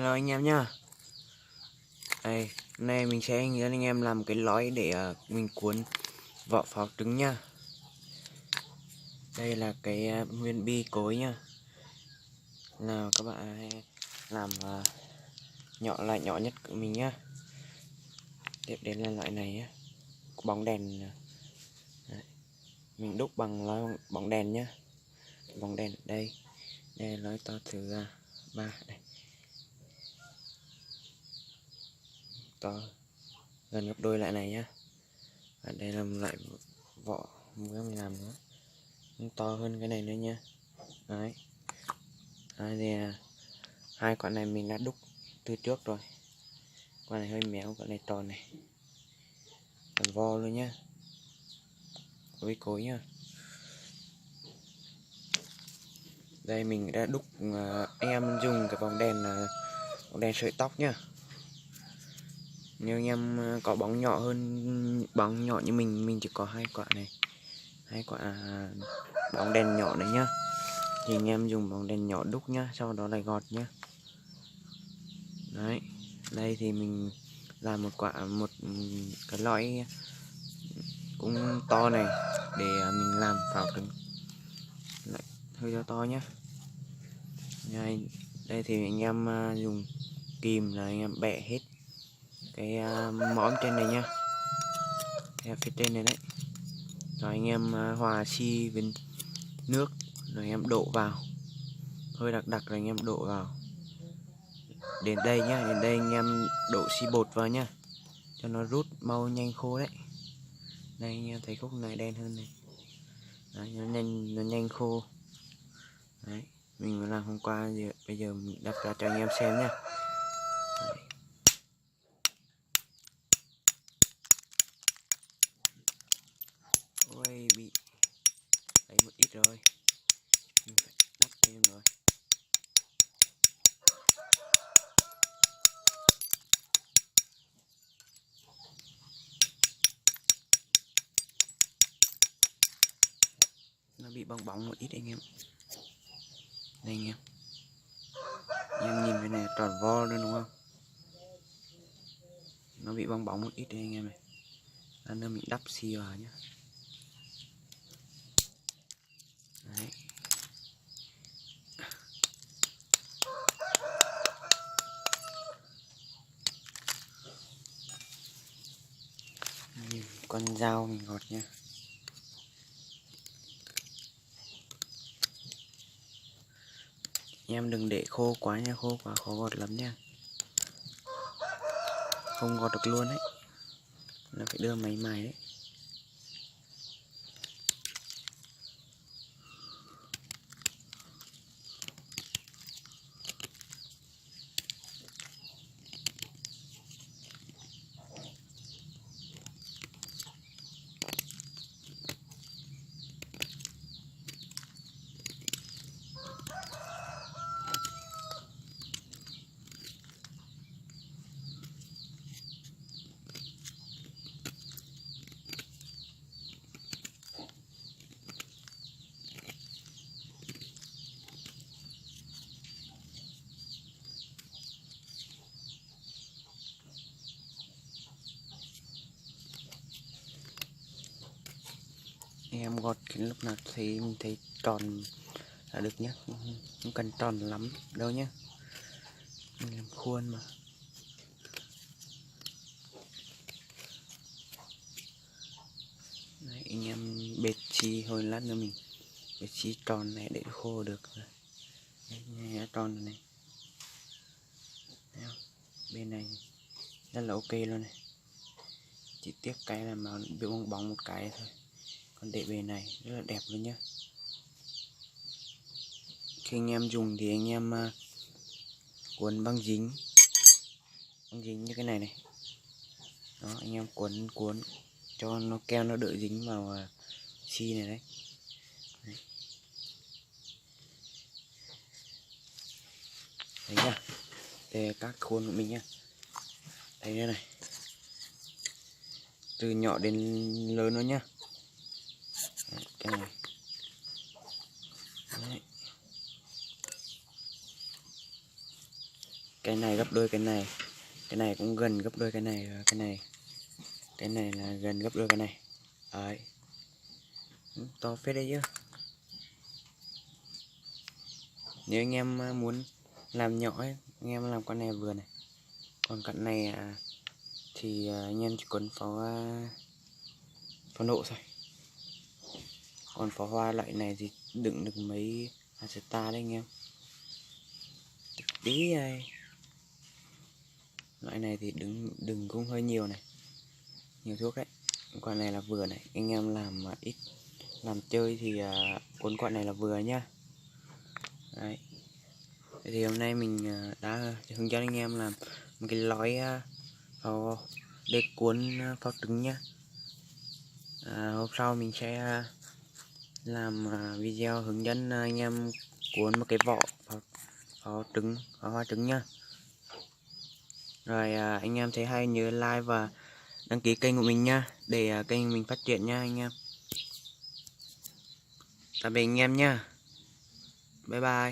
Hello anh em nhá. Đây, hôm nay mình sẽ hướng dẫn anh em làm cái lõi để mình cuốn vỏ pháo trứng nhá. Đây là cái nguyên bi cối nhá. Nào các bạn hãy làm nhỏ lại nhỏ nhất của mình nhá. Tiếp đến là loại này nhá. Bóng đèn. Đấy. Mình đúc bằng bóng đèn nhá. Bóng đèn đây. Đây là lõi to thứ 3 đây. To gần gấp đôi lại này nhá. Và đây là một loại vỏ mới mình làm nữa, to hơn cái này nữa nha. Đấy, thì hai quả này mình đã đúc từ trước rồi. Quả này hơi méo, quả này tròn này, còn vo luôn nhá, với cối nhá. Đây mình đã đúc, anh em dùng cái bóng đèn là bóng đèn sợi tóc nhá. Nếu anh em có bóng nhỏ hơn, bóng nhỏ như mình chỉ có hai quả này, hai quả bóng đèn nhỏ này nhá, thì anh em dùng bóng đèn nhỏ đúc nhá, sau đó lại gọt nhá. Đấy, đây thì mình làm một cái lõi cũng to này để mình làm pháo trứng, lại hơi to nhá. Đây thì anh em dùng kìm là anh em bẻ hết cái mõm trên này nhá, phía trên này đấy. Rồi anh em hòa xi với nước, rồi anh em đổ vào, hơi đặc rồi anh em đổ vào. Đến đây nhá, đến đây anh em đổ xi bột vào nhá, cho nó rút mau nhanh khô đấy. Đây anh em thấy khúc này đen hơn này. Đấy, nó nhanh khô. Đấy, mình mới làm hôm qua, bây giờ mình đập ra cho anh em xem nhá. Đấy. Ôi, bị đấy một ít rồi, mình phải đắp thêm rồi. Nó bị bong bóng một ít anh em. Đây anh em nhìn cái này tròn vo luôn đúng không? Nó bị bong bóng một ít đây anh em này. Lần nữa mình đắp xi vào nhé. Đấy. Con dao mình gọt nha. Em đừng để khô quá nha, khô quá khó gọt lắm nha, không gọt được luôn đấy, là phải đưa máy mài đấy. Em gọt cái lúc nào thì mình thấy tròn là được nhé, không cần tròn lắm đâu nhé, mình làm khuôn mà. Đấy, anh em bệt xi, hồi lát nữa mình bệt xi tròn này để khô được rồi. Đây, tròn rồi này. Thấy không? Bên này rất là ok luôn này, chỉ tiếc cái là màu bị bong bóng một cái thôi, còn để bề này rất là đẹp luôn nhá. Khi anh em dùng thì anh em cuốn băng dính như cái này này, đó anh em cuốn cho nó keo nó đỡ dính vào xi này đấy. Đấy. Đấy nhá, đây các khuôn của mình nhá, đây đây này, từ nhỏ đến lớn nó nhá. Đấy, cái này. Đấy. Cái này gấp đôi cái này cũng gần gấp đôi cái này, và cái này là gần gấp đôi cái này. Đấy, to phết đấy chứ. Nếu anh em muốn làm nhỏ ấy, anh em làm con này vừa này, còn con này thì anh em chỉ cần pháo nổ thôi. Còn pháo hoa loại này thì đựng được mấy Aseta đấy anh em, tí đây. Loại này thì đừng cũng hơi nhiều này, nhiều thuốc đấy. Con này là vừa này, anh em làm ít làm chơi thì cuốn con này là vừa nhá. Đấy. Thì hôm nay mình đã hướng dẫn anh em làm một cái lõi pháo để cuốn pháo trứng nhá. Hôm sau mình sẽ làm video hướng dẫn anh em cuốn một cái vỏ pháo trứng, pháo hoa trứng nhá. Rồi anh em thấy hay nhớ like và đăng ký kênh của mình nha, để kênh mình phát triển nha anh em. Tạm biệt anh em nha, bye bye.